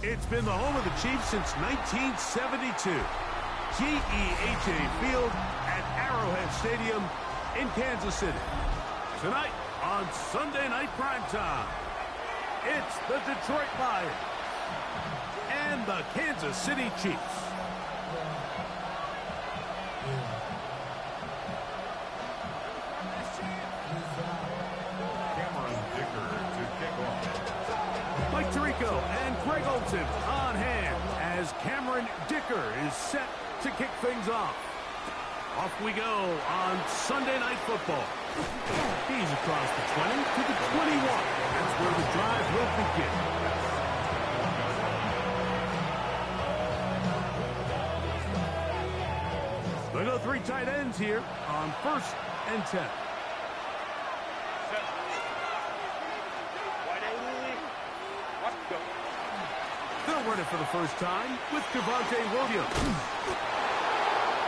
It's been the home of the Chiefs since 1972. GEHA Field at Arrowhead Stadium in Kansas City. Tonight on Sunday Night Primetime, it's the Detroit Lions and the Kansas City Chiefs. Mike Tirico and Greg Olsen on hand as Cameron Dicker is set to kick things off. Off we go on Sunday Night Football. He's across the 20 to the 21. That's where the drive will begin. They'll go three tight ends here on 1st and 10. They'll run it for the first time with Javonte Williams.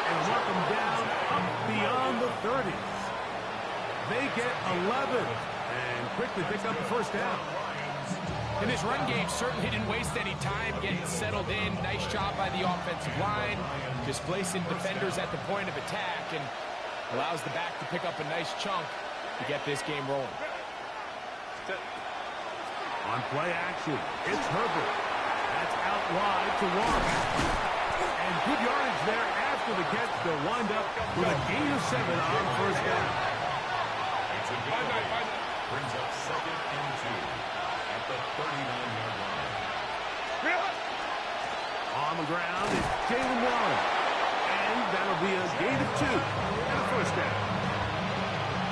And mark them down up beyond the 30s. They get 11 and quickly pick up the first down. And this run game certainly didn't waste any time getting settled in. Nice job by the offensive line, displacing defenders at the point of attack, and allows the back to pick up a nice chunk to get this game rolling. On play action, it's Herbert. That's out wide to Warren. And good yardage there after the catch. They'll wind up with a gain of 7 on first down. Brings up 2nd and 2 at the 39-yard line. On the ground is Jalen Warren. And that'll be a gain of 2 and a first down.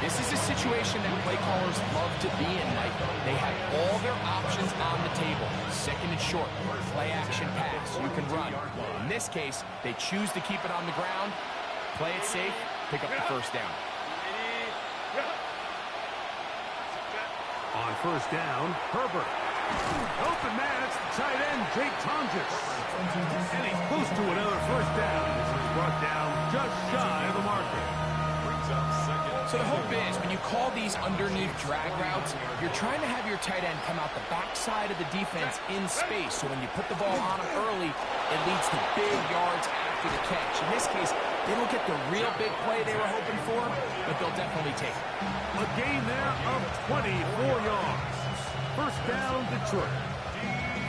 This is a situation that play callers love to be in, Mike. They have all their options on the table. 2nd and short, play action pass, you can run. In this case, they choose to keep it on the ground, play it safe, pick up the first down. On first down, Herbert. Open man, it's the tight end, Jake Tonjes. And he's close to another first down. This is brought down just shy of the marker. So the hope is, when you call these underneath drag routes, you're trying to have your tight end come out the backside of the defense in space. So when you put the ball on him early, it leads to big yards after the catch. In this case, they don't get the real big play they were hoping for, but they'll definitely take it. A gain there of 24 yards. First down, Detroit.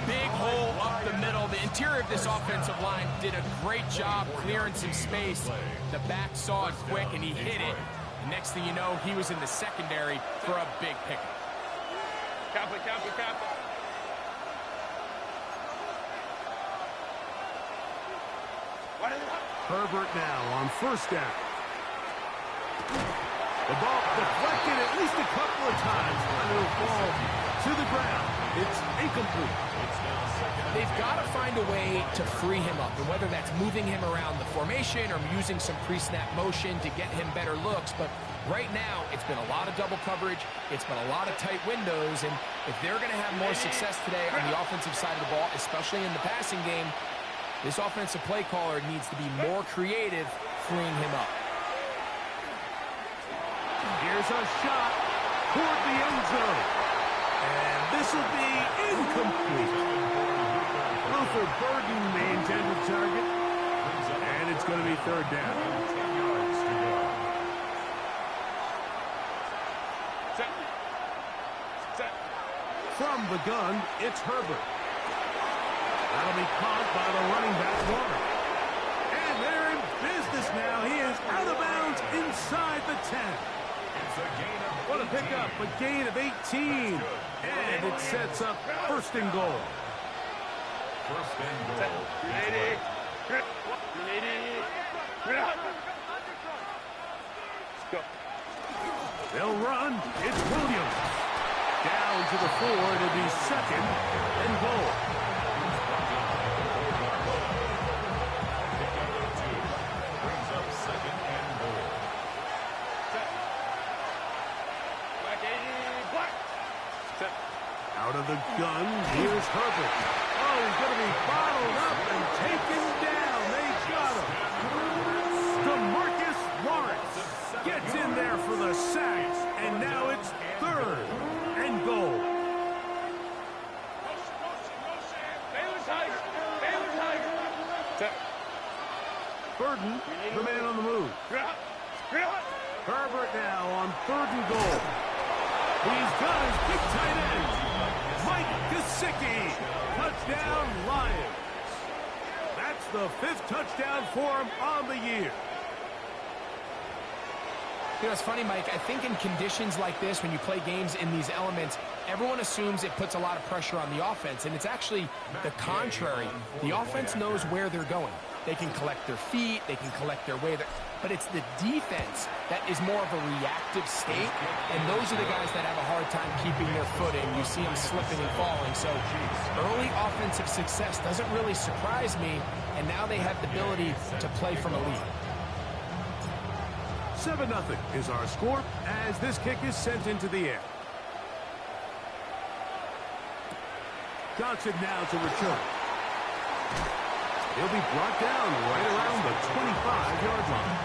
Big hole up the middle. The interior of this offensive line did a great job clearing some space. The back saw it quick, and he hit it. And next thing you know, he was in the secondary for a big pickup. Herbert now on first down. The ball deflected at least a couple of times, and it'll fall to the ground. It's incomplete. They've got to find a way to free him up, and whether that's moving him around the formation or using some pre-snap motion to get him better looks. But right now, it's been a lot of double coverage. It's been a lot of tight windows, and if they're going to have more success today on the offensive side of the ball, especially in the passing game, this offensive play caller needs to be more creative freeing him up. Here's a shot toward the end zone. And this will be incomplete. Rutherford Burden, the intended target. And it's going to be third down. From the gun, it's Herbert. That'll be caught by the running back, Warren. And they're in business now. He is out of bounds inside the 10. What a pickup, a gain of 18. And it sets up first and goal. First and goal. They'll run. It's Williams. Down to the 4. It'll be 2nd and goal. Brings up 2nd and goal. Out of the gun, here's Herbert. Oh, he's going to be bottled up and taken down. They got him. DeMarcus Lawrence gets in there for the sack, and now it's 3rd and goal. Gordon, the man on the move. Herbert now on 3rd and goal. He's got his big tight end, Mike Gesicki. Touchdown, Lions. That's the 5th touchdown for him on the year. You know, it's funny, Mike. I think in conditions like this, when you play games in these elements, everyone assumes it puts a lot of pressure on the offense, and it's actually the contrary. The offense knows where they're going. They can collect their feet, they can collect their way, but it's the defense that is more of a reactive state, and those are the guys that have a hard time keeping their footing. You see them slipping and falling, so early offensive success doesn't really surprise me, and now they have the ability to play from a lead. 7-0 is our score as this kick is sent into the air. Johnson now to return. He'll be brought down right around the 25-yard line.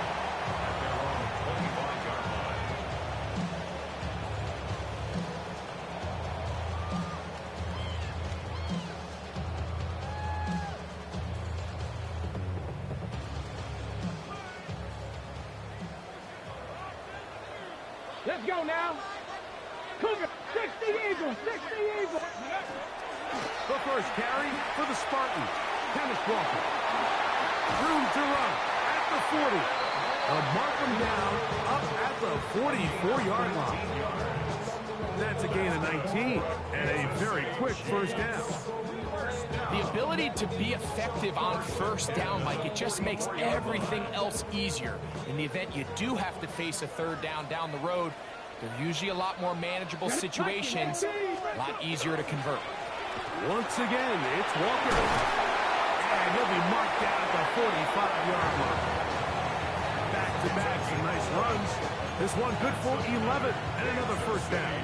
Let's go now. Cougar, 60 Eagles, 60 Eagles. The first carry for the Spartans. Kenneth Walker. Room to run at the 40. They'll mark him down up at the 44-yard line. That's a gain of 19 and a very quick first down. The ability to be effective on first down, Mike, it just makes everything else easier. In the event you do have to face a 3rd down the road, they're usually a lot more manageable situations, a lot easier to convert. Once again, it's Walker. And he'll be marked down at the 45-yard line. Back-to-back, some nice runs. This one good for 11 and another first down.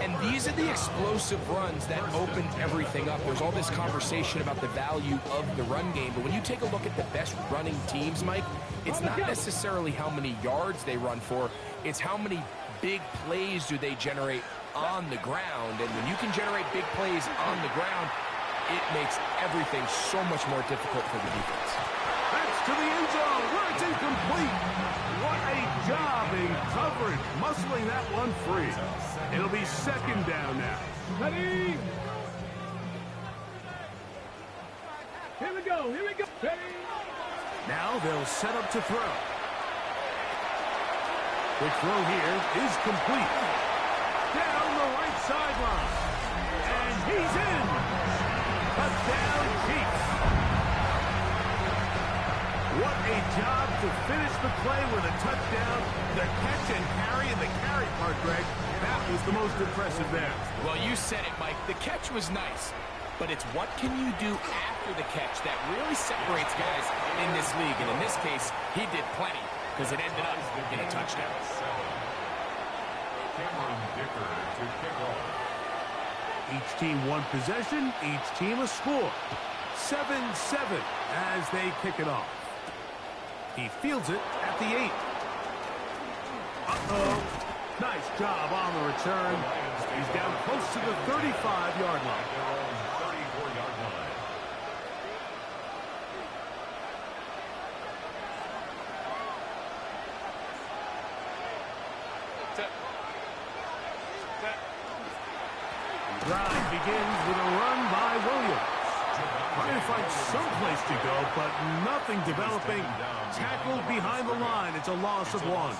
And these are the explosive runs that open everything up. There's all this conversation about the value of the run game, but when you take a look at the best running teams, Mike, it's not necessarily how many yards they run for, it's how many big plays do they generate on the ground. And when you can generate big plays on the ground, it makes everything so much more difficult for the defense. That's to the end zone where it's incomplete. What a job in coverage, muscling that one free. It'll be 2nd down now. Ready? Here we go, here we go. Ready? Now they'll set up to throw. The throw here is complete. Down the right sideline. And he's in. Touchdown, Chiefs. What a job to finish the play with a touchdown. The catch and carry, and the carry part, Greg, that was the most impressive there. Well, you said it, Mike. The catch was nice, but it's what can you do after the catch that really separates guys in this league. And in this case, he did plenty because it ended up in a touchdown. Each team one possession, each team a score. 7-7 as they kick it off. He fields it at the 8. Uh-oh. Nice job on the return. He's down close to the 35-yard line. Drive begins with a run by Williams. Trying to find some place to go, but nothing developing. Tackled behind the line. It's a loss of 1.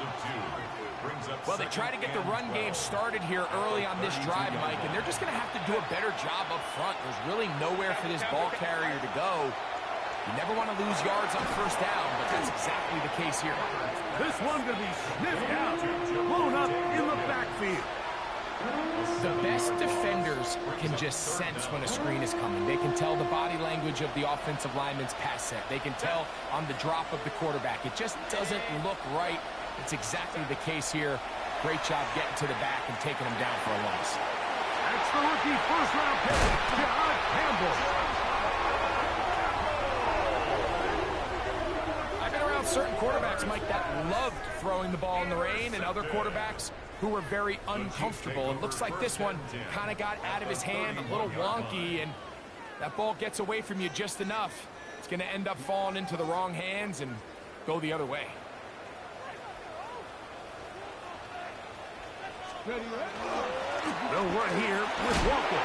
Well, they try to get the run game started here early on this drive, Mike, and they're just going to have to do a better job up front. There's really nowhere for this ball carrier to go. You never want to lose yards on first down, but that's exactly the case here. This one going to be sniffed out, blown up in the backfield. The best defenders can just sense when a screen is coming. They can tell the body language of the offensive lineman's pass set. They can tell on the drop of the quarterback. It just doesn't look right. It's exactly the case here. Great job getting to the back and taking him down for a loss. That's the rookie first-round pick, John Campbell. I've been around certain quarterbacks, Mike, that loved throwing the ball in the rain, and other quarterbacks who were very uncomfortable. It looks like this one kind of got out of his hand, a little wonky, and that ball gets away from you just enough. It's going to end up falling into the wrong hands and go the other way. They'll run here with Walker.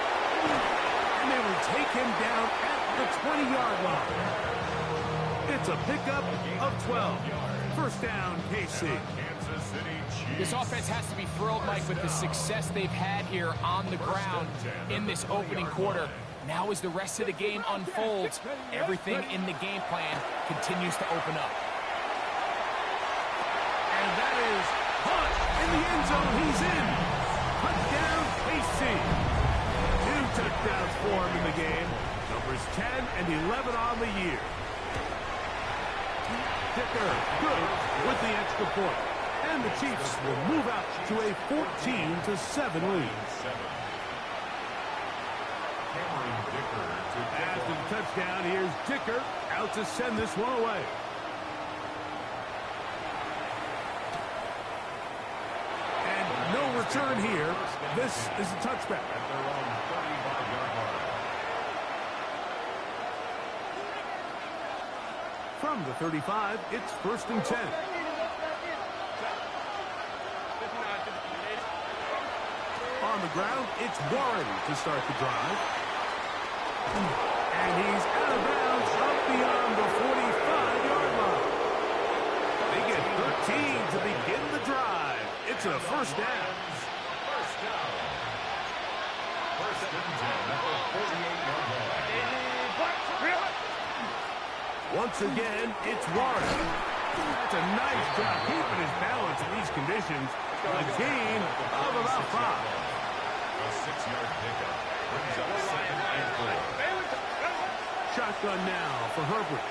And they will take him down at the 20-yard line. It's a pickup of 12. First down, KC. This offense has to be thrilled, Mike, with the success they've had here on the ground in this opening quarter. Now as the rest of the game unfolds, everything in the game plan continues to open up. And that is Hunt in the end zone. He's in. Touchdown, KC. 2 touchdowns for him in the game. Numbers 10 and 11 on the year. Dicker, good with the extra point. And the Chiefs will move out to a 14-7 lead. After the touchdown, here's Dicker out to send this one away. And no return here. This is a touchback. From the 35, it's 1st and 10. On the ground, it's Warren to start the drive. And he's out of bounds up beyond the 45-yard line. They get 13 to begin the drive. It's a first down. First and 10 at the 48-yard line. Once again, it's Warren. That's a nice job keeping his balance in these conditions. A gain of about 5. A 6-yard pickup brings up 2nd and 4. Shotgun now for Herbert.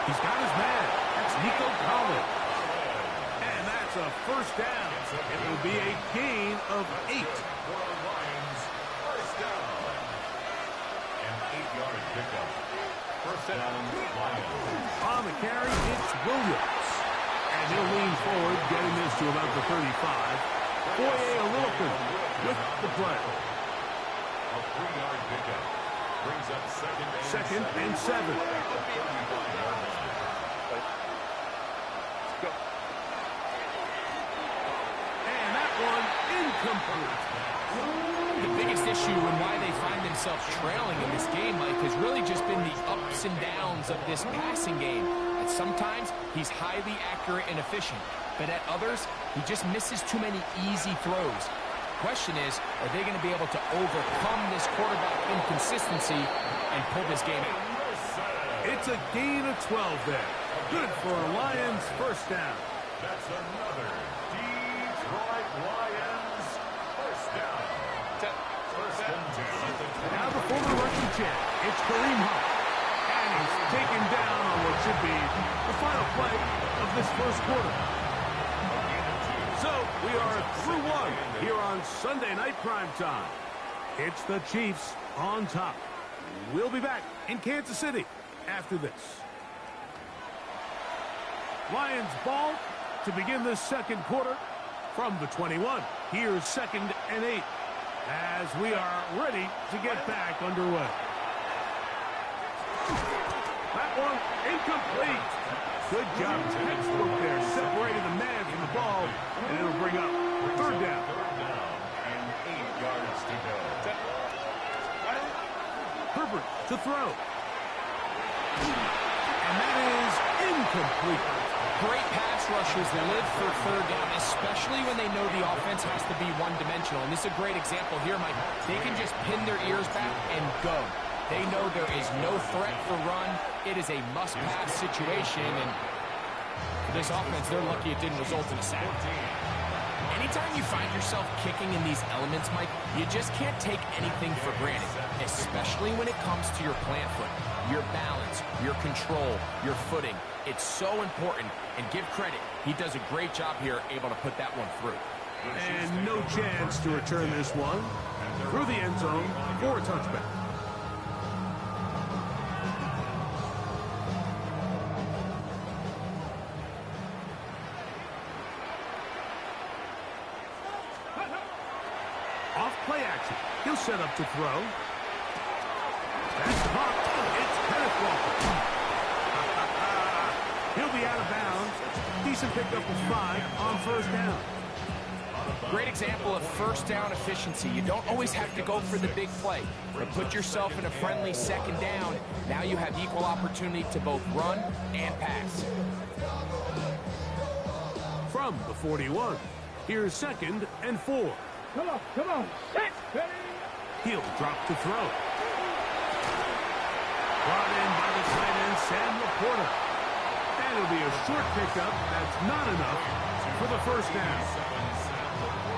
He's got his man. That's Nico Collins. And that's a first down. It will be a gain of 8. For the Lions, first down. An 8-yard pickup. First down, Lions. On the carry, it's Williams. And he'll lean forward, getting this to about the 35. Foye a little bit with the play. A 3-yard pickup brings up 2nd and 7. At the 35-yard line. And that one incomplete. The biggest issue and why they find themselves trailing in this game, Mike, has really just been the ups and downs of this passing game. And sometimes he's highly accurate and efficient, but at others, he just misses too many easy throws. Question is, are they going to be able to overcome this quarterback inconsistency and pull this game out? It's a gain of 12 there. Good for a Lions first down. That's another Detroit Lions first down. First and 10 at the 20. Now the former rookie champ, it's Kareem Hunt. And he's taken down on what should be the final play of this first quarter. So we are through one here on Sunday Night Primetime. It's the Chiefs on top. We'll be back in Kansas City after this. Lions ball to begin the second quarter from the 21. Here's 2nd and 8 as we are ready to get back underway. That one incomplete. Good job, textbook there, separating the man from the ball, and it'll bring up 3rd down. Third down and 8 yards to go. Herbert to throw. And that is incomplete. Great pass rushers live for 3rd down, especially when they know the offense has to be one-dimensional. And this is a great example here, Mike. They can just pin their ears back and go. They know there is no threat for run. It is a must-pass situation, and for this offense, they're lucky it didn't result in a sack. Anytime you find yourself kicking in these elements, Mike, you just can't take anything for granted, especially when it comes to your plant foot, your balance, your control, your footing. It's so important, and give credit. He does a great job here, able to put that one through. And no chance to return this one through the end zone for a touchback. Off play action. He'll set up to throw. He'll be out of bounds. Decent pickup of 5 on first down. Great example of first down efficiency. You don't always have to go for the big play, but put yourself in a friendly second down. Now you have equal opportunity to both run and pass. From the 41, here's 2nd and 4. Come on, set, ready. He'll drop to throw. Brought in by the tight end, Sam Laporta. And it'll be a short pickup. That's not enough for the first down.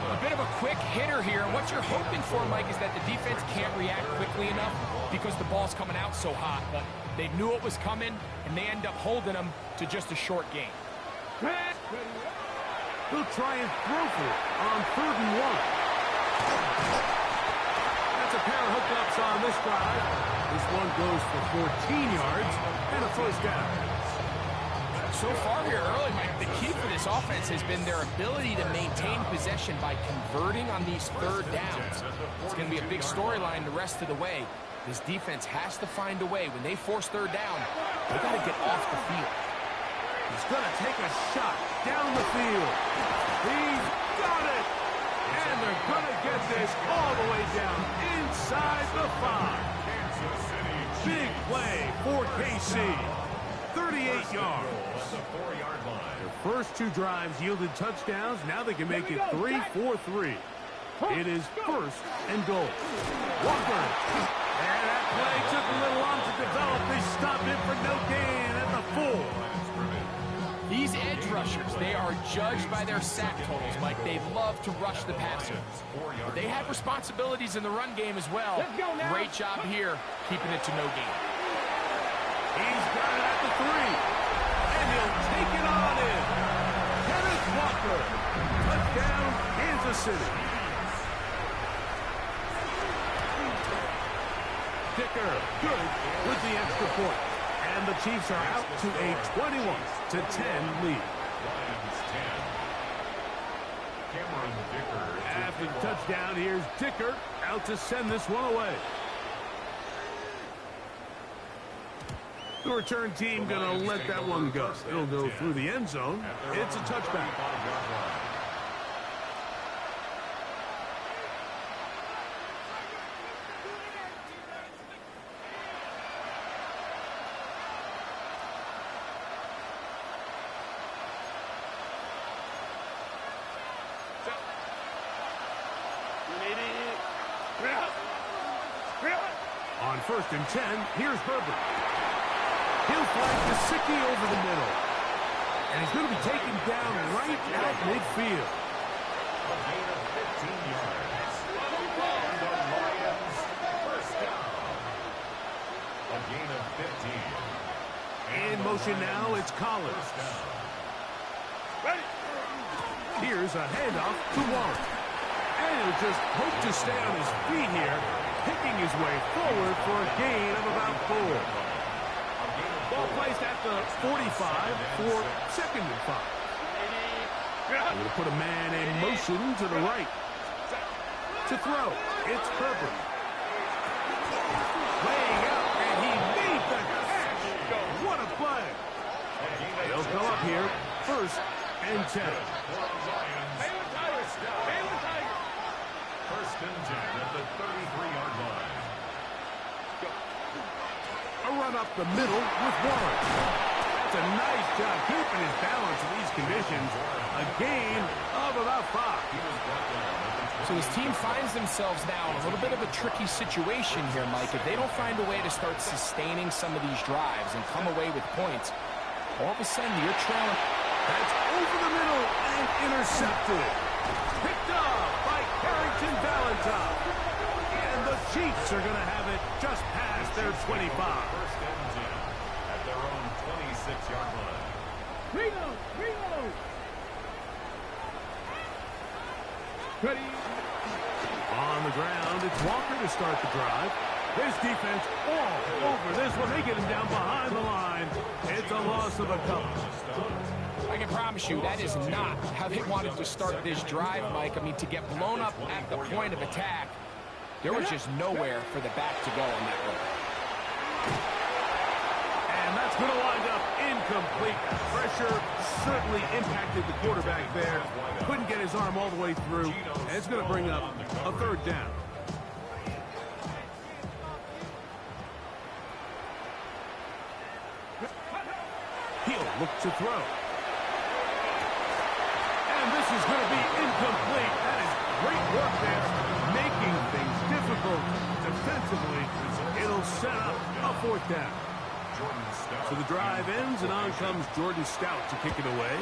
A bit of a quick hitter here, and what you're hoping for, Mike, is that the defense can't react quickly enough because the ball's coming out so hot. But they knew it was coming, and they end up holding them to just a short gain. He'll try and throw for it on 3rd and 1. That's a pair of hookups on this drive. This one goes for 14 yards and a first down. So far here early, Mike, the key for this offense has been their ability to maintain possession by converting on these 3rd downs. It's going to be a big storyline the rest of the way. This defense has to find a way. When they force 3rd down, they got to get off the field. He's going to take a shot down the field. He's got it. And they're going to get this all the way down inside the 5. Big play for KC. 38 yards. Their first 2 drives yielded touchdowns. Now they can make it 3-4-3. It is 1st and goal. Walker. And that play took a little long to develop. They stopped it for no gain at the 4. These edge rushers, they are judged by their sack totals, Mike. They love to rush the passer. But they have responsibilities in the run game as well. Great job here, keeping it to no gain. He's got it at the 3. And he'll take it on in. Kenneth Walker. Touchdown, Kansas City. Dicker, good with the extra point. And the Chiefs are out to a 21-10 lead. After the touchdown, here's Dicker out to send this one away. The return team going to let that one go. It'll go through the end zone. It's a touchback. On 1st and 10, here's Herbert. He'll flank Gesicki over the middle. And he's going to be taken down right out midfield. A gain of 15 yards. And the Lions first down. A gain of 15. In motion now, it's Collins. Here's a handoff to Warren. And he'll just hope to stay on his feet here, picking his way forward for a gain of about 4. Ball placed at the 45 for 2nd and 5. They're going to put a man in motion to the right. To throw, it's Herbert. Laying out, and he made the catch. What a play. They'll go up here, 1st and 10. First and 10 at the 33-yard line. A run up the middle with Warren. That's a nice job keeping his balance in these conditions. A gain of about 5. So his team finds themselves now in a little bit of a tricky situation here, Mike. If they don't find a way to start sustaining some of these drives and come away with points, all of a sudden you're trailing. That's over the middle and intercepted. Picked up by Carrington Valentine. And the Chiefs are going to have it just past their 25. First and 10 at their own 26-yard line. Reload. Ready. On the ground, it's Walker to start the drive. His defense all over this one. They get him down behind the line. It's a loss of a couple. I can promise you that is not how they wanted to start this drive, Mike. I mean, to get blown up at the point of attack, there was just nowhere for the back to go on that one. And that's going to wind up incomplete. pressure certainly impacted the quarterback there. Couldn't get his arm all the way through, and it's going to bring up a third down. He'll look to throw. And this is going to be incomplete. That is great work there, making things difficult defensively. It'll set up a fourth down. So the drive ends, and on comes Jordan Stout to kick it away.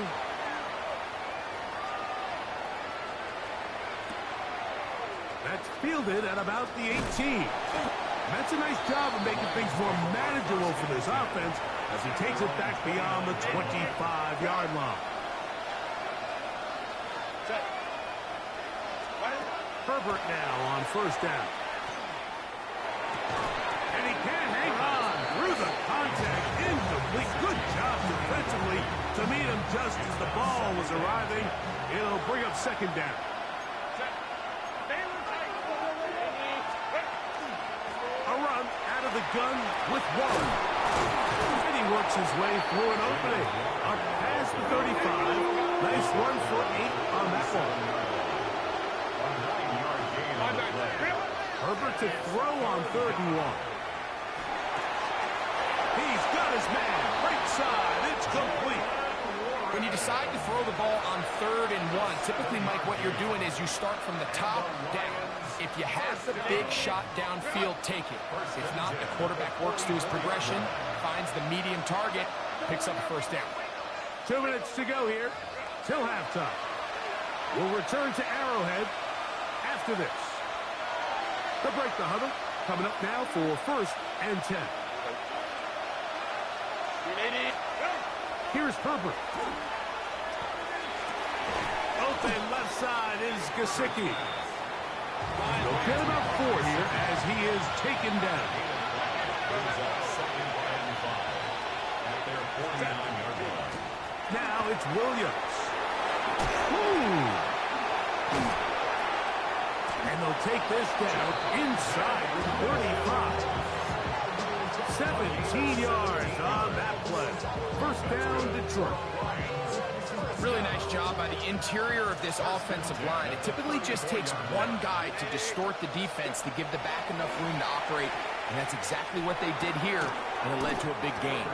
That's fielded at about the 18. That's a nice job of making things more manageable for this offense as he takes it back beyond the 25-yard line. Herbert now on first down. And he can't hang on through the contact. Incomplete. Good job defensively to meet him just as the ball was arriving. It'll bring up second down. A run out of the gun with Warren. And he works his way through an opening. Up past the 35. Nice run for 8 on that one. Herbert to throw on 3rd and 1. He's got his man. Right side. It's complete. When you decide to throw the ball on 3rd and 1, typically, Mike, what you're doing is you start from the top down. If you have the big shot downfield, take it. If not, the quarterback works through his progression, finds the medium target, picks up a first down. 2 minutes to go here till halftime. We'll return to Arrowhead after this. They'll break the huddle. Coming up now for 1st and 10. Here's Herbert. Open left side is Gesicki. They'll get about 4 here as he is taken down. Now it's Williams. And they'll take this down inside the 35. 17 yards on that play. First down, Detroit. Really nice job by the interior of this offensive line. It typically just takes one guy to distort the defense to give the back enough room to operate, and that's exactly what they did here, and it led to a big gain.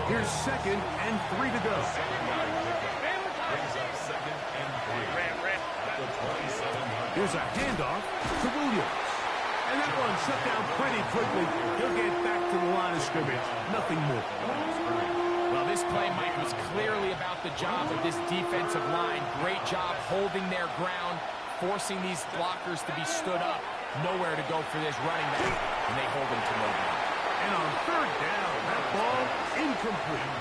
Here's 2nd and 3 to go. Here's a handoff to Williams. And that one shut down pretty quickly. He'll get back to the line of scrimmage. Nothing more. Well, this play, Mike, was clearly about the job of this defensive line. Great job holding their ground, forcing these blockers to be stood up. Nowhere to go for this running back, and they hold him to no ground. And on 3rd down, that ball incomplete.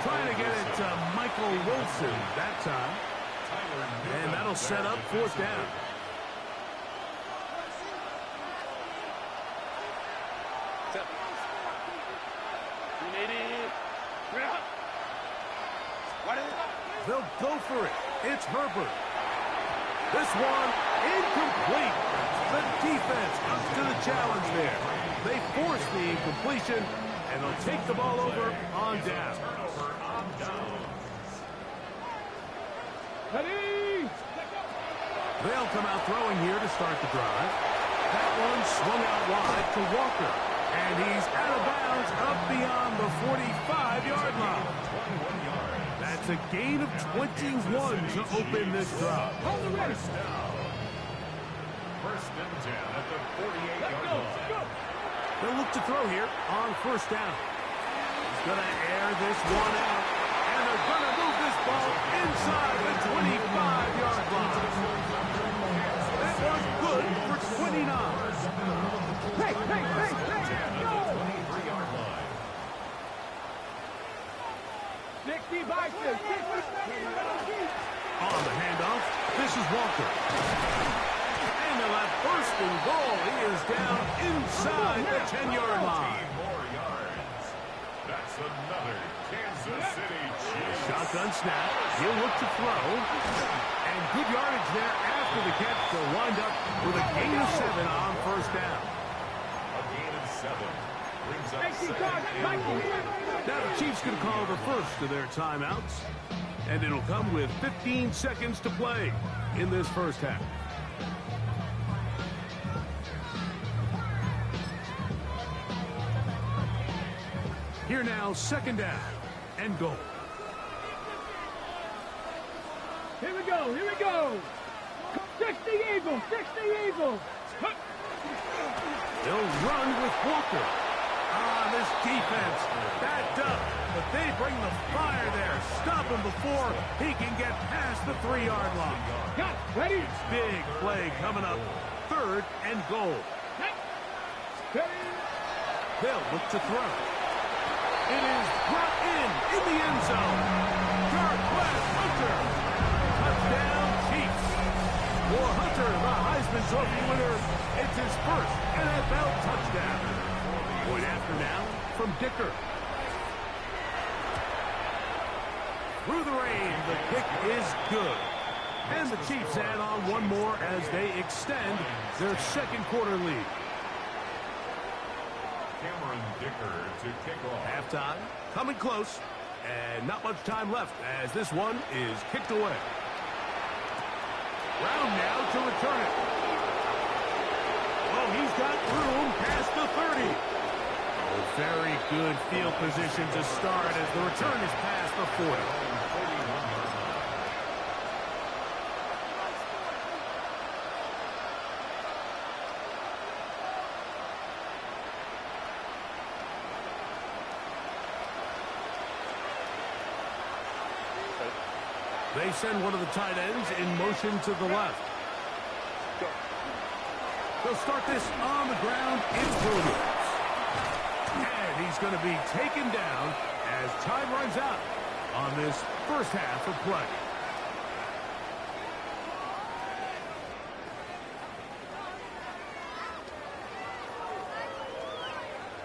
Trying to get it to Michael Wilson that time. And that'll set up 4th down. They'll go for it. It's Herbert. This one incomplete. The defense up to the challenge there. They force the incompletion, and they'll take the ball over on down. They'll come out throwing here to start the drive. That one swung out wide to Walker. And he's out of bounds up beyond the 45-yard line. That's a gain of 21 to open this drive. First and 10 at the 48-yard line. They'll look to throw here on 1st down. He's going to air this one out. And they're going to move this ball inside the 25-yard line. That was good for 29. Hey, hey, hey, hey, go! 23-yard line. 60 by 50. On the handoff, this is Walker. And they'll have 1st and goal. He is down inside the 10-yard line. More yards. That's another Kansas City Chiefs. Shotgun snap. He'll look to throw. And good yardage there after the catch. They'll wind up with a gain of 7 on 1st down. A gain of 7 brings up 2nd and 3. Now the Chiefs can call the first of their timeouts, and it'll come with 15 seconds to play in this first half. Here now, second down and goal. Here we go, here we go. 60 Eagles, 60 Eagles. They'll run with Walker. This defense backed up, but they bring the fire there. Stop him before he can get past the 3-yard line. Got ready. Big play coming up. Third and goal. They'll look to throw. It is brought in the end zone. Darquez Hunter. Touchdown, Chiefs. For Hunter, the Heisman Trophy winner, it's his first NFL touchdown. Point after now from Dicker. Through the rain, the kick is good. And the Chiefs add on one more as they extend their second quarter lead. Cameron Dicker to kick off. Halftime, coming close, and not much time left as this one is kicked away. Brown now to return it. Oh, he's got room past the 30. Oh, very good field position to start as the return is past the 40. They send one of the tight ends in motion to the left. They'll start this on the ground. It's Williams. And he's going to be taken down as time runs out on this first half of play.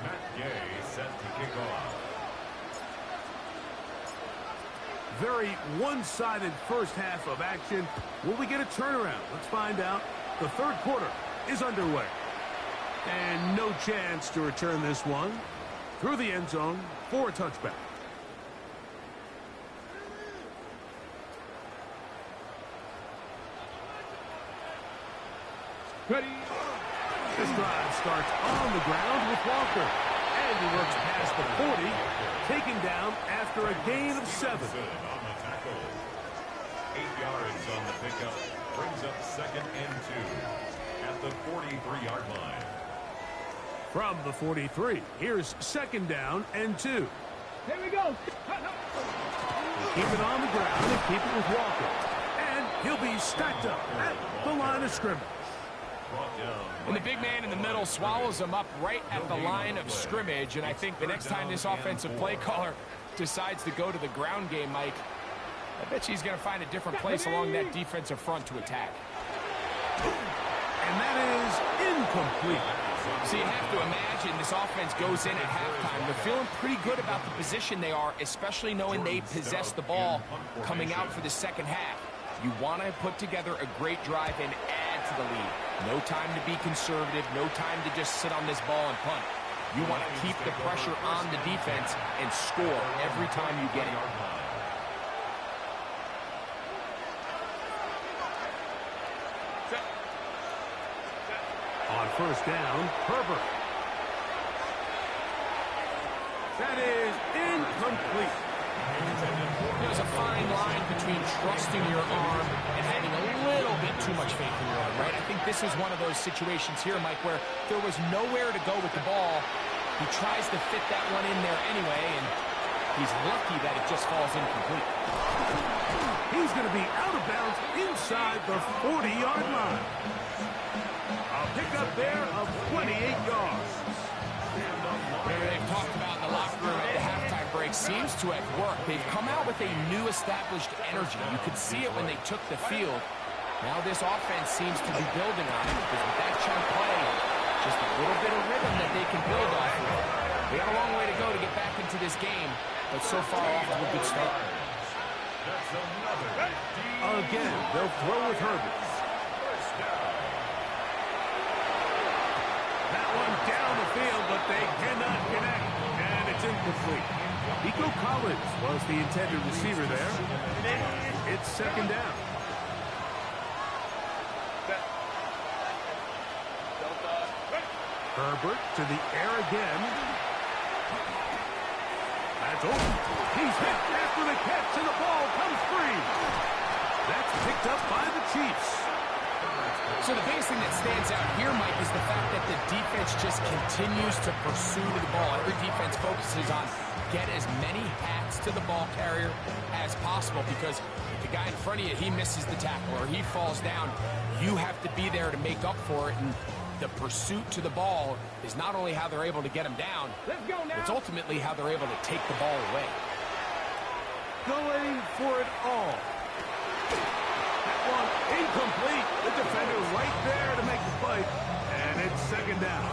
Matt Gay set to kick off. Very one-sided first half of action. Will we get a turnaround? Let's find out. The third quarter is underway. And no chance to return this one through the end zone for a touchback. Ready. This drive starts on the ground with Walker. And he works past the 40, taken down after a gain of 7. On the tackle. 8 yards on the pickup. Brings up second and 2 at the 43-yard line. From the 43, here's second down and 2. Here we go. Keep it on the ground and keep it with Walker. And he'll be stacked up at the line of scrimmage. And the big man in the middle swallows him up right at the line of scrimmage. And I think the next time this offensive play caller decides to go to the ground game, Mike, I bet he's going to find a different place along that defensive front to attack. And that is incomplete. So you have to imagine this offense goes in at halftime. They're feeling pretty good about the position they are, especially knowing they possess the ball coming out for the second half. You want to put together a great drive and add to the lead. No time to be conservative. No time to just sit on this ball and punt. You want to keep the pressure on the defense and score every time you get it. On first down, Herbert. That is incomplete. There's a fine line between trusting your arm and having a little bit too much faith in your arm, right? I think this is one of those situations here, Mike, where there was nowhere to go with the ball. He tries to fit that one in there anyway, and he's lucky that it just falls incomplete. He's going to be out of bounds inside the 40-yard line. A pickup there of 28 yards. They've talked about in the locker room at the halftime break seems to have worked. They've come out with a new established energy. You could see it when they took the field. Now this offense seems to be building on it because with that chunk play, just a little bit of rhythm that they can build off of. They got a long way to go to get back into this game, but so far off to a good start. Again, they'll throw with Herbert. That one down the field, but they cannot connect, and it's incomplete. Collins was the intended receiver there. It's second down. Herbert to the air again. That's open. He's hit after the catch, and the ball comes free. That's picked up by the Chiefs. So the biggest thing that stands out here, Mike, is the fact that the defense just continues to pursue the ball. Every defense focuses on get as many hats to the ball carrier as possible, because if the guy in front of you, he misses the tackle or he falls down, you have to be there to make up for it. And the pursuit to the ball is not only how they're able to get him down, it's ultimately how they're able to take the ball away. Going for it all. That one incomplete. The defender right there to make the play. And it's second down.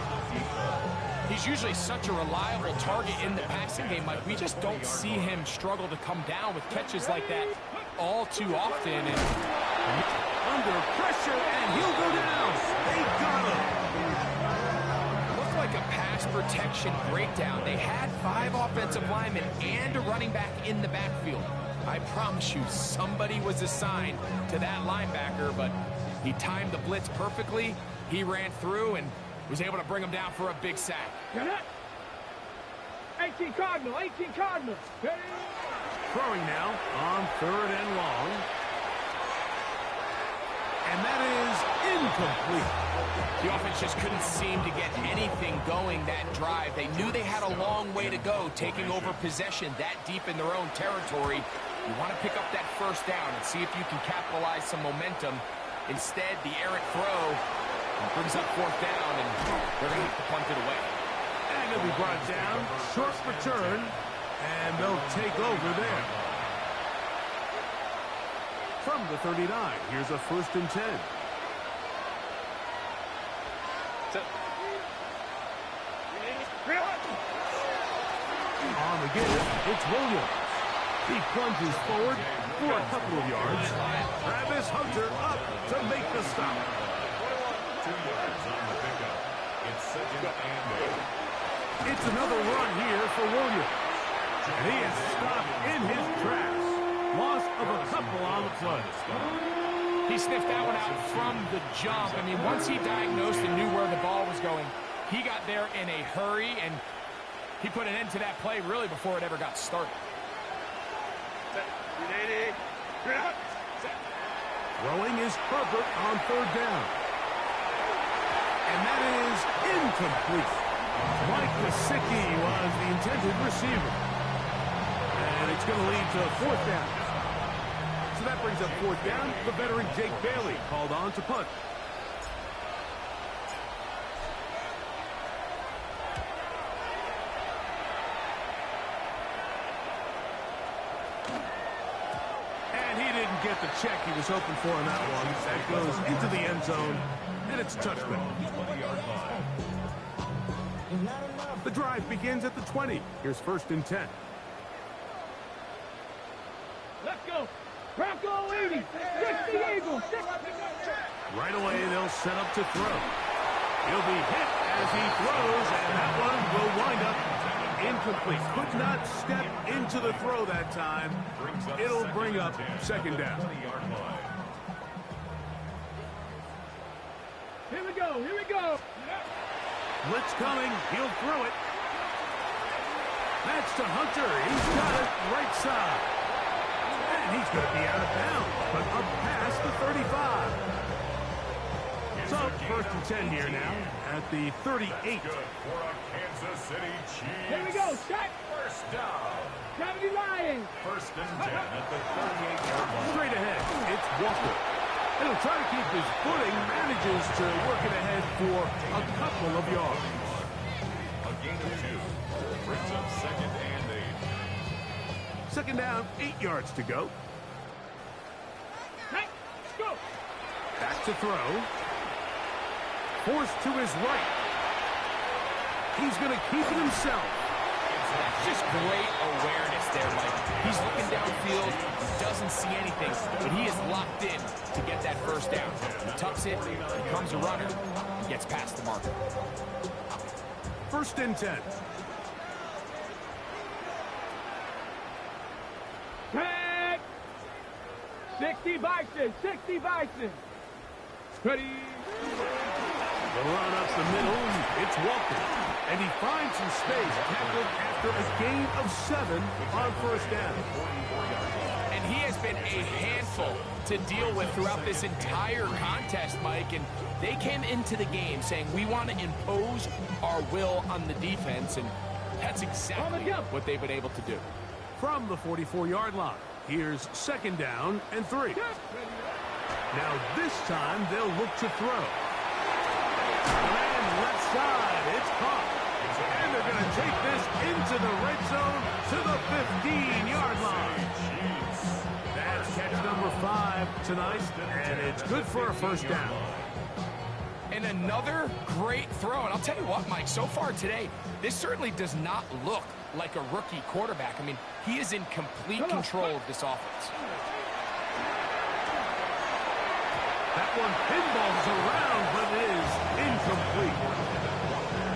He's usually such a reliable target in the passing game, Mike. We just don't see him struggle to come down with catches like that all too often. And under pressure, and he'll go down. They got him. Looked like a pass protection breakdown. They had 5 offensive linemen and a running back in the backfield. I promise you, somebody was assigned to that linebacker, but he timed the blitz perfectly. He ran through and was able to bring him down for a big sack. 18 Cardinal, 18 Cardinal. Throwing now on third and long. And that is incomplete. The offense just couldn't seem to get anything going that drive. They knew they had a long way to go, taking over possession that deep in their own territory. You want to pick up that first down and see if you can capitalize some momentum. Instead, the errant throw brings up fourth down, and they're going to have to punt it away. And it'll be brought down. Short return, and they'll take over there. From the 39, here's a 1st and 10. On the give, it's Williams. He plunges forward for a couple of yards. Travis Hunter up to make the stop. 2 yards on the pickup. It's second and 8. It's another run here for Williams. And he is stopped in his tracks. Loss of a couple on the play. He sniffed that one out from the jump. I mean, once he diagnosed and knew where the ball was going, he got there in a hurry, and he put an end to that play really before it ever got started. Throwing is Herbert on third down. And that is incomplete. Mike Gesicki was the intended receiver. And it's going to lead to fourth down. So that brings up fourth down. The veteran Jake Bailey called on to punt. And he didn't get the check he was hoping for on that one. That goes into the end zone, and it's touchdown. The drive begins at the 20. Here's 1st and 10. Let's go. Bronco 80. 60 Eagles. 60. Right away, they'll set up to throw. He'll be hit as he throws, and that one will wind up incomplete. Could not step into the throw that time. It'll bring up second down. Here we go. Here we go. Blitz coming. He'll throw it. That's to Hunter. He's got it right side. And he's going to be out of bounds, but up past the 35. So, 1st and 10 here now at the 38. Here we go. Set. First down. 70 Lions. 1st and 10 at the 38-yard line. Straight ahead, it's Walker. And he'll try to keep his footing, manages to work it ahead for a couple of yards. A gain of 2. Brings up second and 8. Second down, 8 yards to go. Let's go. Back to throw. Forced to his right. He's going to keep it himself. That's just great awareness there, Mike. He's looking downfield. He doesn't see anything, but he is locked in to get that first down. He tucks it, becomes a runner, and gets past the marker. 1st and 10. 60 Bison, 60 Bison. Ready. The run up the middle, it's Walker. And he finds some space, tackled after a gain of 7 on first down. And he has been a handful to deal with throughout this entire contest, Mike. And they came into the game saying, we want to impose our will on the defense. And that's exactly what they've been able to do. From the 44-yard line, here's second down and 3. Now this time they'll look to throw. And left side, it's caught. And they're going to take this into the red zone to the 15-yard line. That's catch number 5 tonight, and it's good for a first down. And another great throw. And I'll tell you what, Mike, so far today, this certainly does not look like a rookie quarterback. I mean, he is in complete control of this offense. That one pinballs around, but it is incomplete.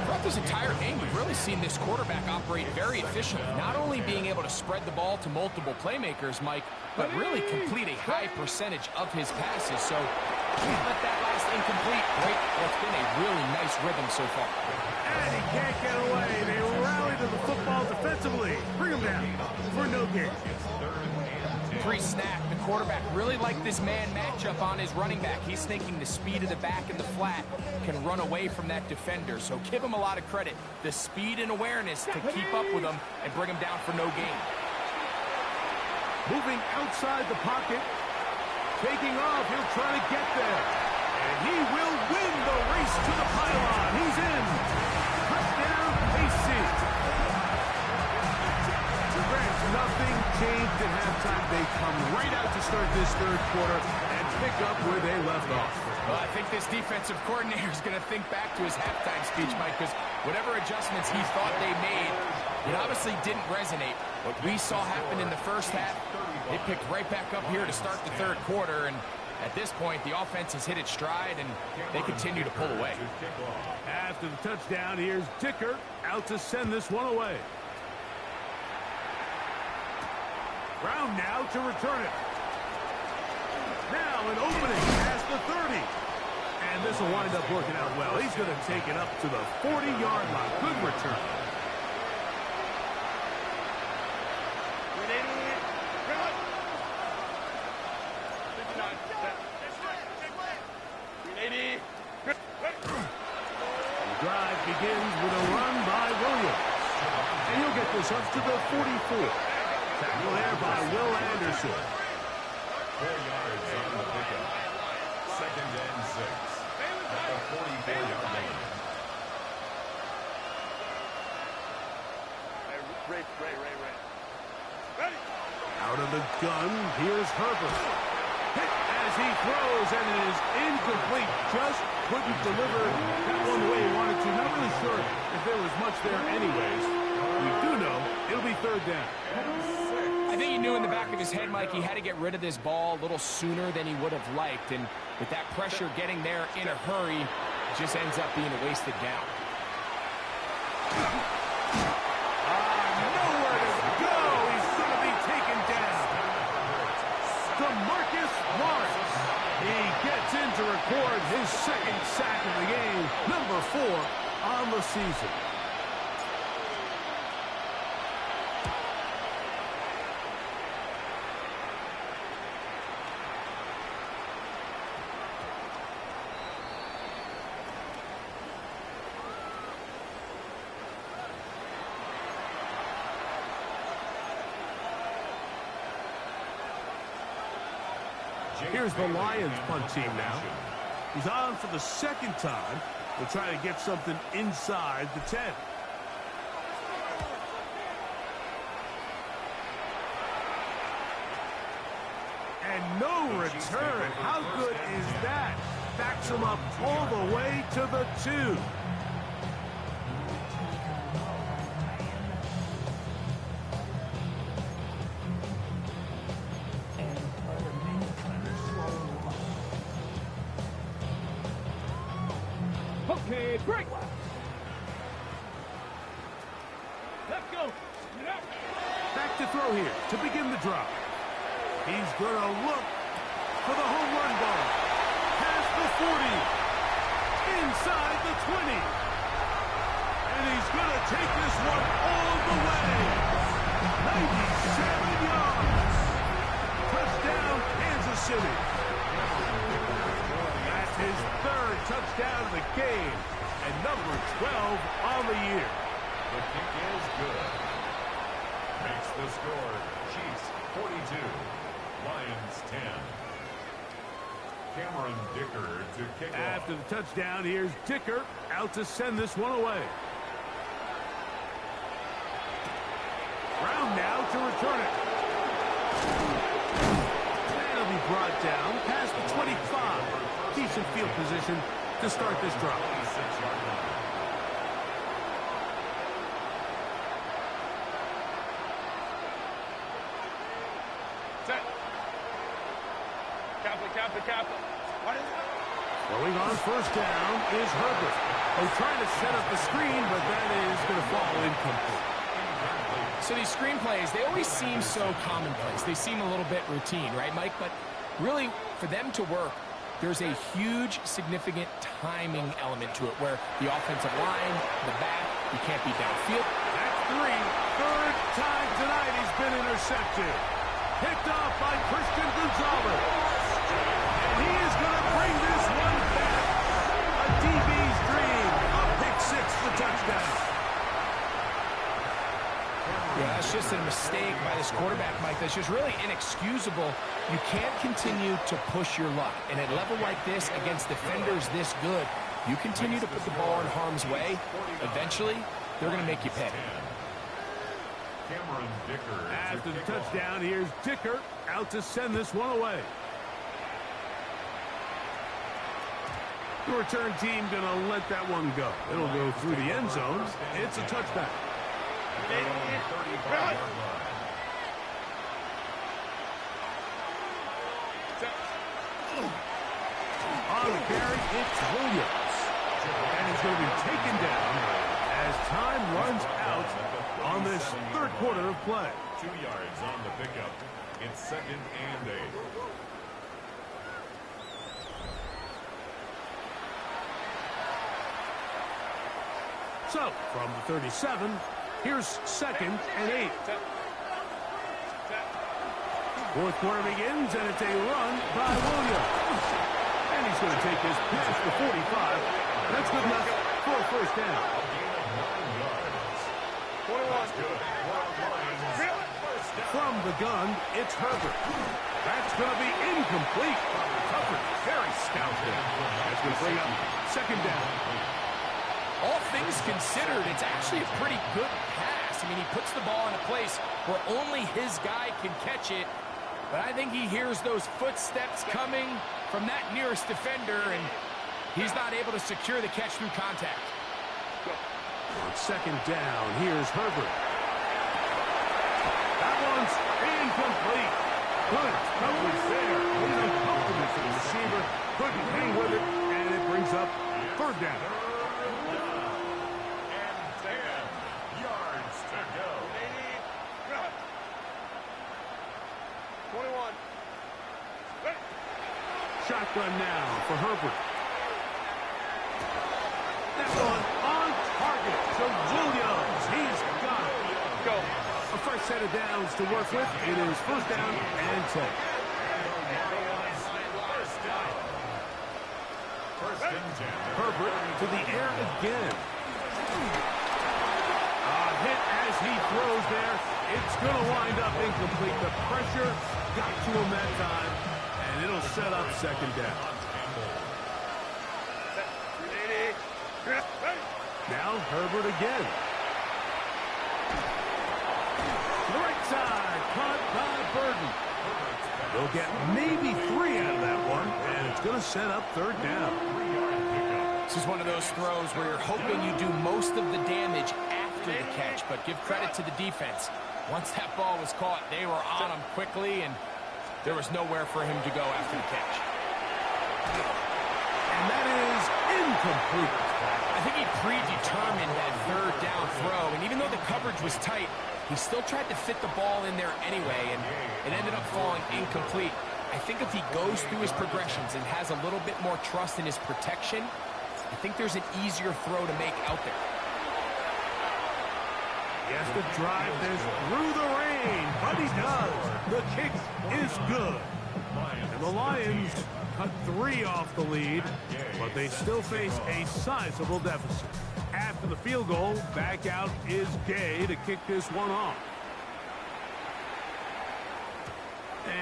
Throughout this entire game, we've really seen this quarterback operate very efficiently, not only being able to spread the ball to multiple playmakers, Mike, but really complete a high percentage of his passes. So can't let that last incomplete break what's been a really nice rhythm so far. And he can't get away. They rally to the football defensively. Bring him down for no gain. Pre-snap, the quarterback really liked this man matchup on his running back. He's thinking the speed of the back in the flat can run away from that defender. So give him a lot of credit. The speed and awareness to keep up with him and bring him down for no gain. Moving outside the pocket. Taking off. He'll try to get there. And he will win the race to the pylon. He's in. Touchdown, KC. Nothing changed at halftime. They come right out to start this third quarter and pick up where they left off. Well, I think this defensive coordinator is going to think back to his halftime speech, Mike, because whatever adjustments he thought they made, it obviously didn't resonate. What we saw happen in the first half, they picked right back up here to start the third quarter, and at this point, the offense has hit its stride, and they continue to pull away. After the touchdown, here's Dicker out to send this one away. Brown now to return it. Now an opening past the 30. And this will wind up working out well. He's going to take it up to the 40-yard line. Good return. The drive begins with a run by Williams. And he'll get this up to the 44. Tackle there by Will Anderson. 4 yards on the pickup. Second and 6 at the 44-yard line. Ready. Out of the gun, here's Herbert. Hit as he throws, and it is incomplete. Just couldn't deliver that one the way he wanted to. Not really sure if there was much there anyways. We do know it'll be third down. I think he knew in the back of his head, Mike, he had to get rid of this ball a little sooner than he would have liked. And with that pressure getting there in a hurry, it just ends up being a wasted down. Nowhere to go. He's going to be taken down. DeMarcus Lawrence. He gets in to record his second sack of the game, number 4 on the season. Here's the Lions punt team now. He's on for the second time. They'll try to get something inside the 10. And no return. How good is that? Backs him up all the way to the 2. Okay, break. Let's go. Back to throw here to begin the drive. He's going to look for the home run ball. Past the 40. Inside the 20. And he's going to take this one all the way. 97 yards. Touchdown, Kansas City. That's his third touchdown of the game. And number 12 on the year. The kick is good. Makes the score Chiefs 42, Lions 10. Cameron Dicker to kick off. After the touchdown, here's Dicker out to send this one away. Brown now to return it. That'll be brought down past the 25. Decent field position to start this drive. 26-yard line. Set. Kappa. What is it? Throwing on first down is Herbert. Oh, trying to set up the screen, but that is going to fall incomplete. So these screen plays, they always seem so commonplace. They seem a little bit routine, right, Mike? But really, for them to work, there's a huge, significant timing element to it where the offensive line, the back, you can't be downfield. That's three. Third time tonight he's been intercepted. Picked off by Christian Gonzalez. And he is going to bring this one back. A DB's dream. A pick six for touchdown. Yeah, that's just a mistake by this quarterback, Mike. That's just really inexcusable. You can't continue to push your luck. And at a level like this, against defenders this good, you continue to put the ball in harm's way, eventually, they're going to make you pay. Cameron Dicker. After the touchdown, here's Dicker out to send this one away. The return team going to let that one go. It'll go through the end zone. It's a touchback. 35-yard line. On the carry, it's Williams. And he's going to be taken down as time runs out on this third quarter of play. 2 yards on the pickup. It's 2nd and 8. So, from the 37, here's 2nd and 8. Fourth quarter begins, and it's a run by Williams. And he's going to take this past the 45. That's good enough for a first down. A gain of 9 yards. 21. Good. From the gun, it's Herbert. That's going to be incomplete. Tucker, very stout there. That's going to bring up 2nd down. All things considered, it's actually a pretty good pass. I mean, he puts the ball in a place where only his guy can catch it. But I think he hears those footsteps coming from that nearest defender, and he's not able to secure the catch through contact. On 2nd down, here's Herbert. That one's incomplete. Good coverage there. He's uncomfortable for the receiver. Couldn't hang with it, and it brings up 3rd down. And 10 yards to go. 21. Shotgun now for Herbert. That one on target to Williams. He's got it. Go. A fresh set of downs to work with. It is 1st down and 10. First and 10. Herbert to the air again. A hit as he throws there. It's going to wind up incomplete. The pressure got to him that time, and it'll set up 2nd down. Now Herbert again. To the right side, caught by Burden. They'll get maybe 3 out of that one, and it's going to set up 3rd down. This is one of those throws where you're hoping you do most of the damage after the catch, but give credit to the defense. Once that ball was caught, they were on him quickly, and there was nowhere for him to go after the catch. And that is incomplete. I think he predetermined that 3rd down throw, and even though the coverage was tight, he still tried to fit the ball in there anyway, and it ended up falling incomplete. I think if he goes through his progressions and has a little bit more trust in his protection, I think there's an easier throw to make out there. He has to drive this through the rain, but he does. The kick is good. And the Lions cut 3 off the lead, but they still face a sizable deficit. After the field goal, back out is Gay to kick this one off.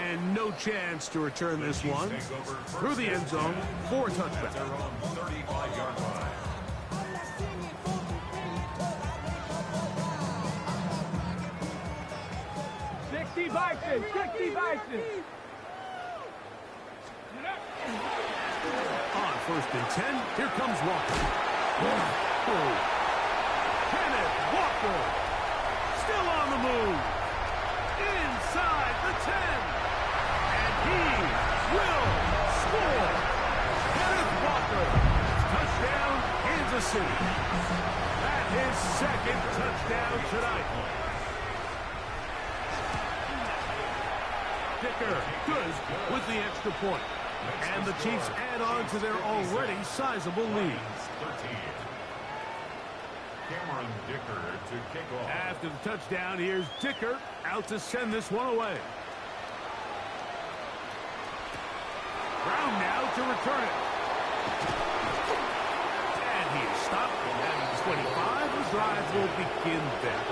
And no chance to return this one through the end zone for a touchback. 35-yard line. 60 Bison, 60 Bison. On 1st and 10, here comes Walker. Kenneth Walker still on the move. Inside the 10. And he will score. Kenneth Walker. Touchdown, Kansas City. That's his 2nd touchdown tonight. Dicker good with the extra point. And the Chiefs add on to their already sizable lead. Cameron Dicker to kick off. After the touchdown, here's Dicker out to send this one away. Brown now to return it. And he is stopped at 25. The drive will begin there.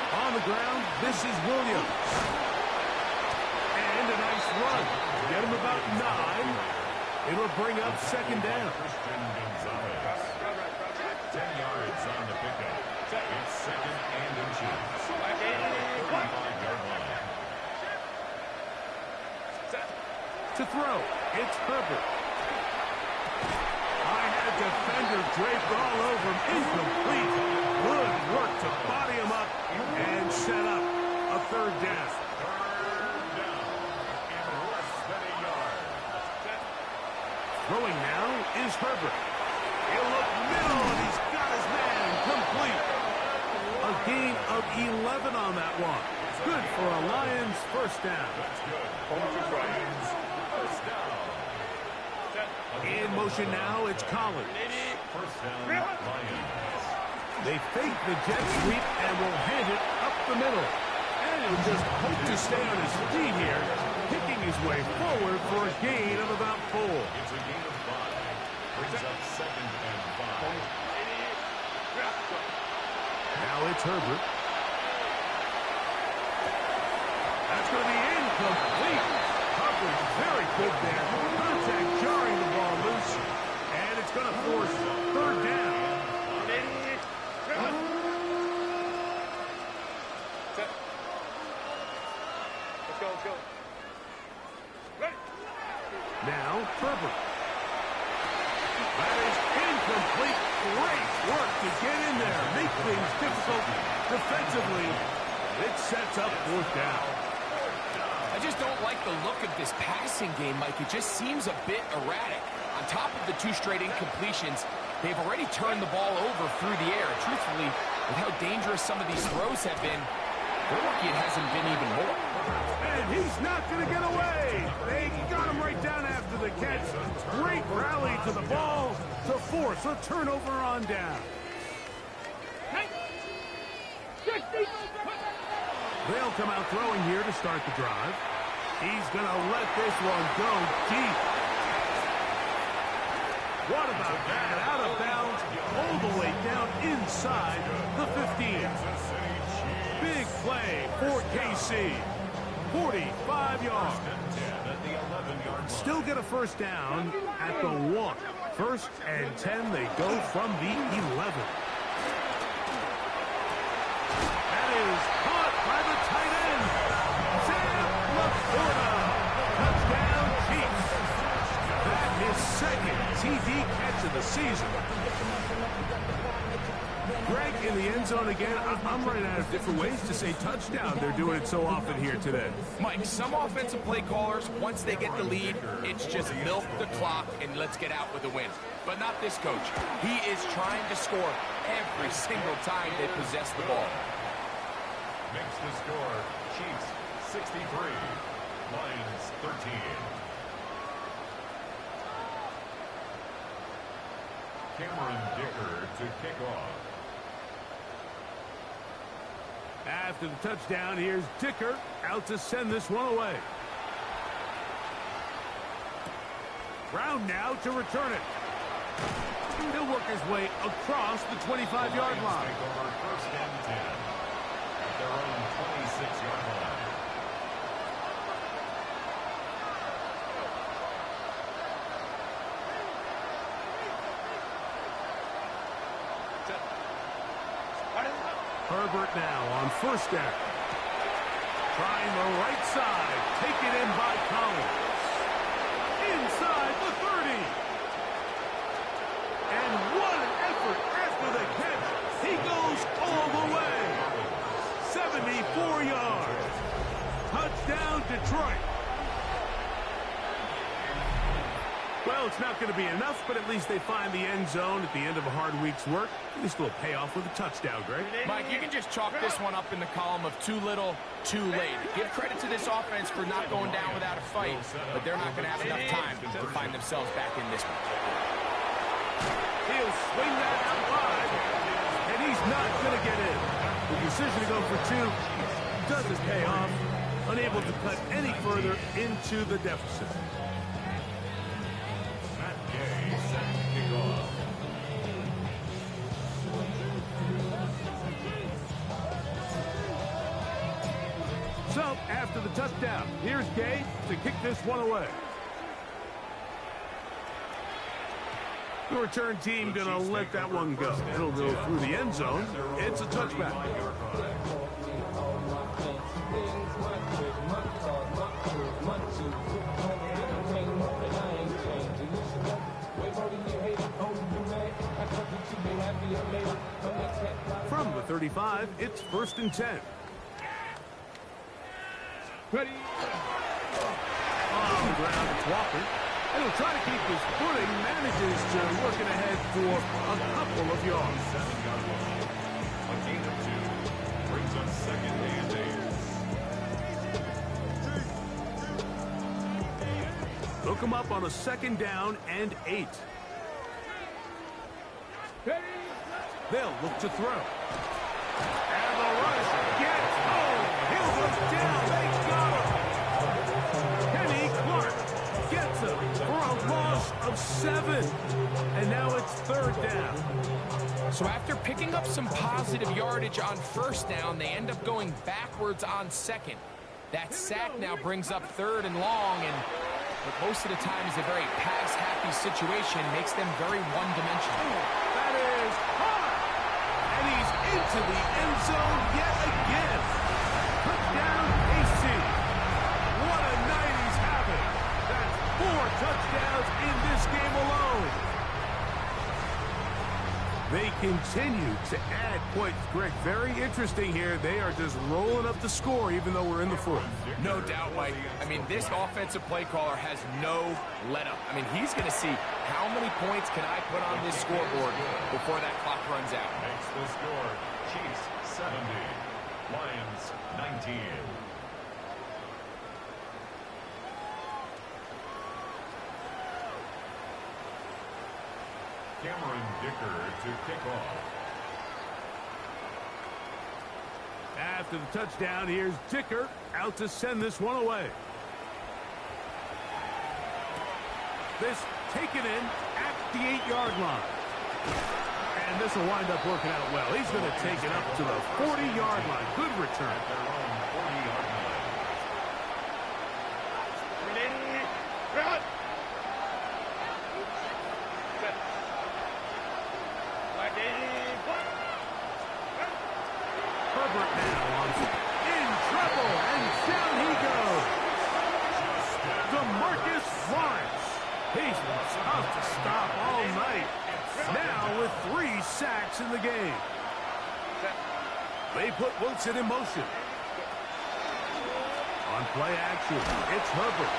On the ground, this is Williams. And a nice run. Get him about 9. It'll bring up 2nd down. 10 yards on the pickup. It's 2nd and inches. 35-yard line. To throw, it's Herbert. I had defender draped all over him. Incomplete. Good work to body him up and set up a 3rd down. 3rd down and less than a yard. Throwing now is Herbert. He'll look middle, and he's got his man complete. A gain of 11 on that one. Good for a Lions 1st down. That's good. Lions 1st down. In motion now, it's Collins. 1st down, Lions. They fake the jet sweep and will hand it up the middle. And he'll just hope to stay on his feet here, picking his way forward for a gain of about 4. It's a gain of 5. Brings up 2nd and 5. Now it's Herbert. That's going to be incomplete. Coverage very good there. Contact jarring the ball loose. And it's going to force 3rd down. Let's go. Now Herbert. That is incomplete. Great work to get in there. Make things difficult defensively. It sets up 4th down. I just don't like the look of this passing game, Mike. It just seems a bit erratic. On top of the 2 straight incompletions, they've already turned the ball over through the air. Truthfully, with how dangerous some of these throws have been, they're lucky it hasn't been even more. And he's not going to get away. They got him right down after the catch. Great rally to the ball to force a turnover on down. 60. They'll come out throwing here to start the drive. He's going to let this one go deep. What about that? Out of bounds, all the way down inside the 15. Big play for KC. 45 yards. Still get a 1st down at the 1. 1st and 10, they go from the 11. That is caught by the tight end. Sam LaPorta. Touchdown, Chiefs. That is 2nd TD catch of the season. Greg, in the end zone again. I'm running out of different ways to say touchdown. They're doing it so often here today. Mike, some offensive play callers, once they get the lead, it's just milk the clock and let's get out with a win. But not this coach. He is trying to score every single time they possess the ball. Makes the score Chiefs 63, Lions 13. Cameron Dicker to kick off. After the touchdown, here's Dicker out to send this one away. Brown now to return it. He'll work his way across the 25-yard line. Take over first and 10 at their own 26-yard line. Herbert now on first down. Trying the right side. Taken in by Collins. Inside the 30. And what an effort after the catch. He goes all the way. 74 yards. Touchdown, Detroit. Well, it's not going to be enough, but at least they find the end zone at the end of a hard week's work. At least it'll pay off with a touchdown, Greg. Mike, you can just chalk this one up in the column of too little, too late. Give credit to this offense for not going down without a fight, but they're not going to have enough time to find themselves back in this one. He'll swing that out wide, and he's not going to get in. The decision to go for two doesn't pay off. Unable to cut any further into the deficit. So, after the touchdown, here's Gay to kick this one away. The return team going to let that one go. It'll go through the end zone. It's a touchback. From the 35, it's 1st and 10. Ready? On the ground, it's Walker. And he'll try to keep his footing, manages to work it ahead for a couple of yards. 7-yard line. A gain of 2 brings up second and 8. Hook him up on a 2nd down and 8. Ready? They'll look to throw. And the rush gets home. Hill goes down. They got him. Kenny Clark gets him for a loss of 7. And now it's 3rd down. So after picking up some positive yardage on 1st down, they end up going backwards on 2nd. That sack now brings up 3rd and long, and what most of the time is a very pass-happy situation, makes them very one-dimensional. That is hard. And he's into the end zone yet again. Touchdown, AC. What a night he's having. That's 4 touchdowns in this game alone. They continue to add points. Greg, very interesting here. They are just rolling up the score even though we're in the 4th. No doubt, Mike. I mean, this offensive play caller has no let-up. I mean, he's going to see how many points can I put on this scoreboard before that clock runs out. Makes the score Chiefs 70, Lions 19. Cameron Dicker to kick off. After the touchdown, here's Dicker out to send this one away. This taken in at the 8-yard line. And this will wind up working out well. He's going to take it up to the 40-yard line. Good return. At their own 40-yard line. Herbert now in trouble, and down he goes. DeMarcus Lawrence. He's been tough to stop all night. Now with 3 sacks in the game. They put Wilson in motion. On play action, it's Herbert.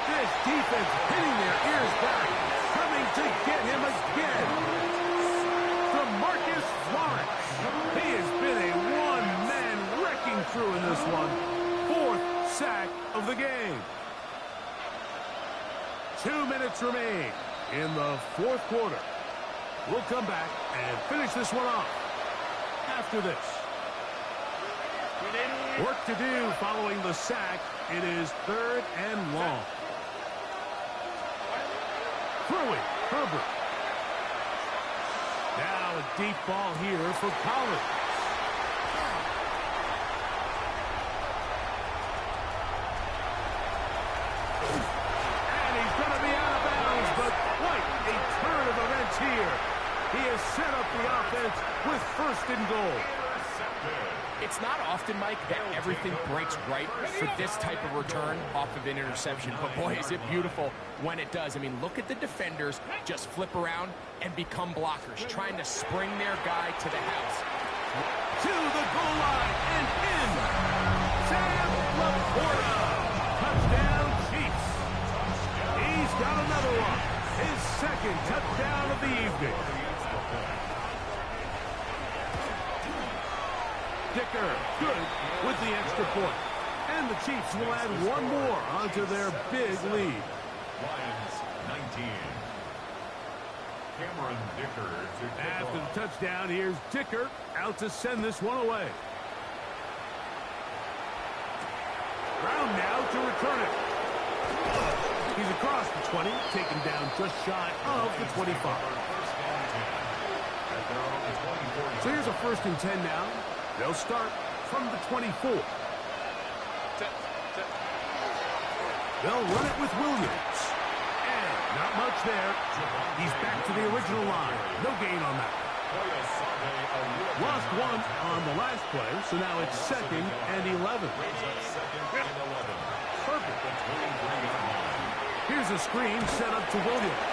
This defense hitting their ears back, coming to get him again. DeMarcus Lawrence. He has been a one-man wrecking crew in this one. 4th sack of the game. 2 minutes remain in the 4th quarter. We'll come back and finish this one off after this. Work to do following the sack. It is 3rd and long. Throwing, Herbert. Now a deep ball here for Collins. And he's going to be out of bounds, but quite a turn of events here. He has set up the offense with 1st and goal. It's not often, Mike, that everything breaks right for this type of return off of an interception. But, boy, is it beautiful when it does. I mean, look at the defenders just flip around and become blockers, trying to spring their guy to the house. To the goal line and in. Sam Laporta. Touchdown, Chiefs. He's got another one. His 2nd touchdown of the evening. Dicker, good with the extra point. And the Chiefs will add one more onto their big lead. Lions 19. Cameron Dicker to kick After off. the touchdown, here's Dicker out to send this one away. Brown now to return it. He's across the 20, taken down just shy of the 25. So here's a 1st and 10 now. They'll start from the 24. They'll run it with Williams. And not much there. He's back to the original line. No gain on that. Lost one on the last play, so now it's 2nd and 11. Perfect. Here's a screen set up to Williams.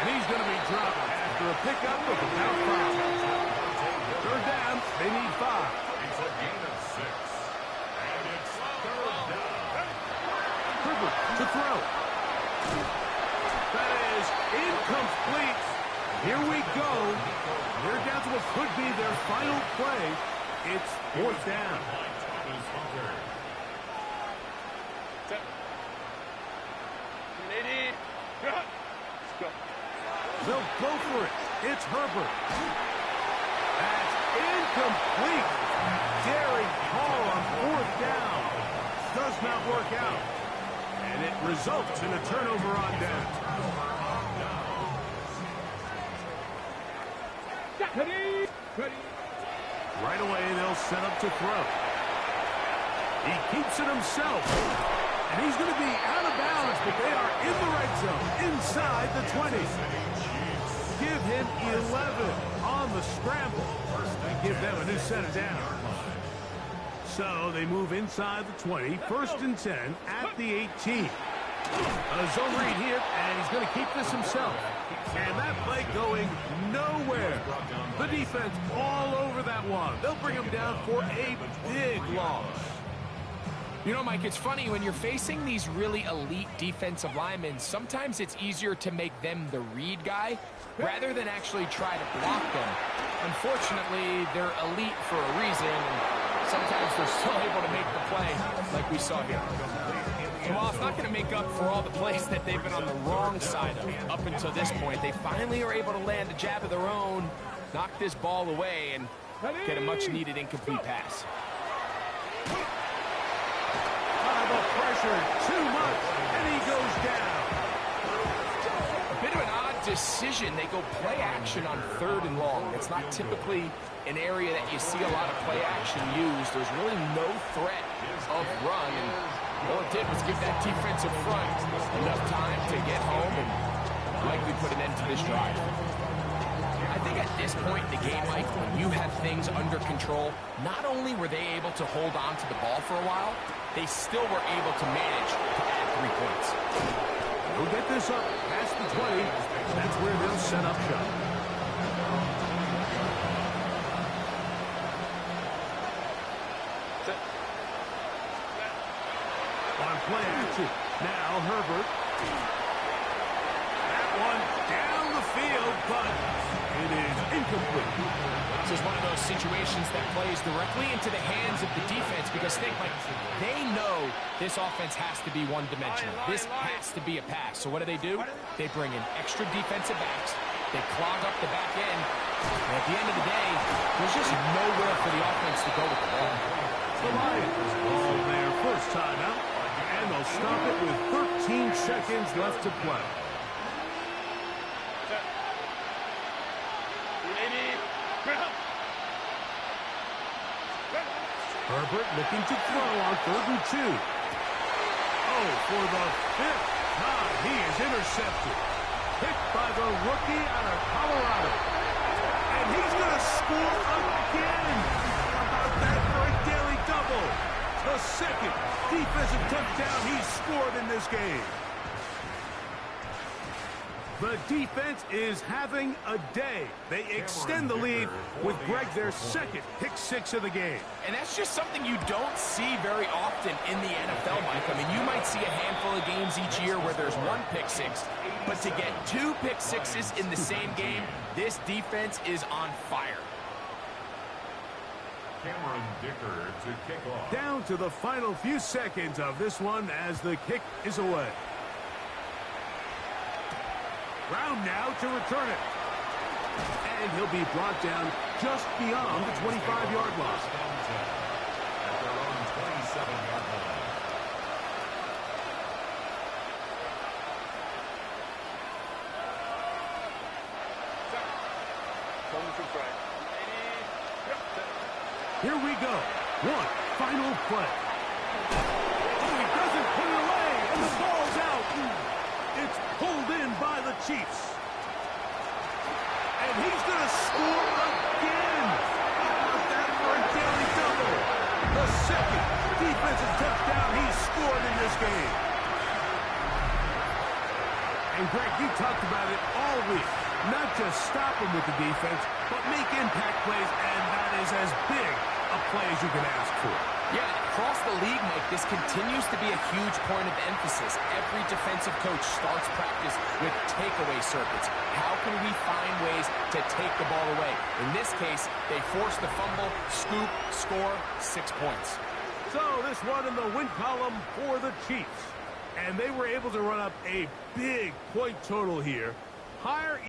And he's going to be dropped after a pickup of about 5. 3rd down, they need 5. It's a gain of 6. And it's 3rd down. Herbert to throw. That is incomplete. Here we go. They're down to what could be their final play. It's 4th down. They'll go for it. It's Herbert. That's incomplete. Daring call on 4th down. Does not work out. And it results in a turnover on down. Right away, they'll set up to throw. He keeps it himself. And he's going to be out of bounds, but they are in the red zone, inside the 20. Give him 11 on the scramble. And give them a new set of downs. So they move inside the 20, 1st and 10 at the 18. A zone read here, and he's going to keep this himself. And that play going nowhere. The defense all over that one. They'll bring him down for a big loss. You know, Mike, it's funny, when you're facing these really elite defensive linemen, sometimes it's easier to make them the read guy rather than actually try to block them. Unfortunately, they're elite for a reason, and sometimes they're still able to make the play like we saw here. So while it's not going to make up for all the plays that they've been on the wrong side of up until this point, they finally are able to land a jab of their own, knock this ball away, and get a much-needed incomplete pass. The pressure too much, and he goes down. A bit of an odd decision. They go play action on 3rd and long. It's not typically an area that you see a lot of play action used. There's really no threat of run, and all it did was give that defensive front enough time to get home and likely put an end to this drive. I think at this point in the game, Mike, when you have things under control, not only were they able to hold on to the ball for a while, they still were able to manage to add 3 points. They'll get this up past the 20. That's where they'll set up shop. catch it. Now Herbert. That one down the field, but it is incomplete. This is one of those situations that plays directly into the hands of the defense because think, like, they know this offense has to be one-dimensional. This has to be a pass. So what do? They bring in extra defensive backs. They clog up the back end. And at the end of the day, there's just nowhere for the offense to go with the ball. The Lions call their first timeout, and they'll stop it with 13 seconds left to play. Herbert looking to throw on 3rd and 2. Oh, for the 5th time, he is intercepted. Picked by the rookie out of Colorado. And he's going to score again. How about that for a daily double? The 2nd defensive touchdown he's scored in this game. The defense is having a day. They extend the lead with Greg their 2nd pick 6 of the game. And that's just something you don't see very often in the NFL, Mike. I mean, you might see a handful of games each year where there's 1 pick 6, but to get 2 pick 6s in the same game, this defense is on fire. Cameron Dicker to kick off. Down to the final few seconds of this one as the kick is away. Brown now to return it. And he'll be brought down just beyond the 25-yard line. At their own 27-yard line. Here we go. One final play. Oh, he doesn't put it away, and the ball's out. It's pulled in by the Chiefs. And he's going to score again. How about that for a daily double? The 2nd defensive touchdown he's scored in this game. And Greg, you talked about it all week. Not just stop him with the defense, but make impact plays, and that is as big a play as you can ask for. Yeah, across the league, Mike, this continues to be a huge point of emphasis. Every defensive coach starts practice with takeaway circuits. How can we find ways to take the ball away? In this case, they force the fumble, scoop, score, 6 points. So this one in the win column for the Chiefs. And they were able to run up a big point total here. Higher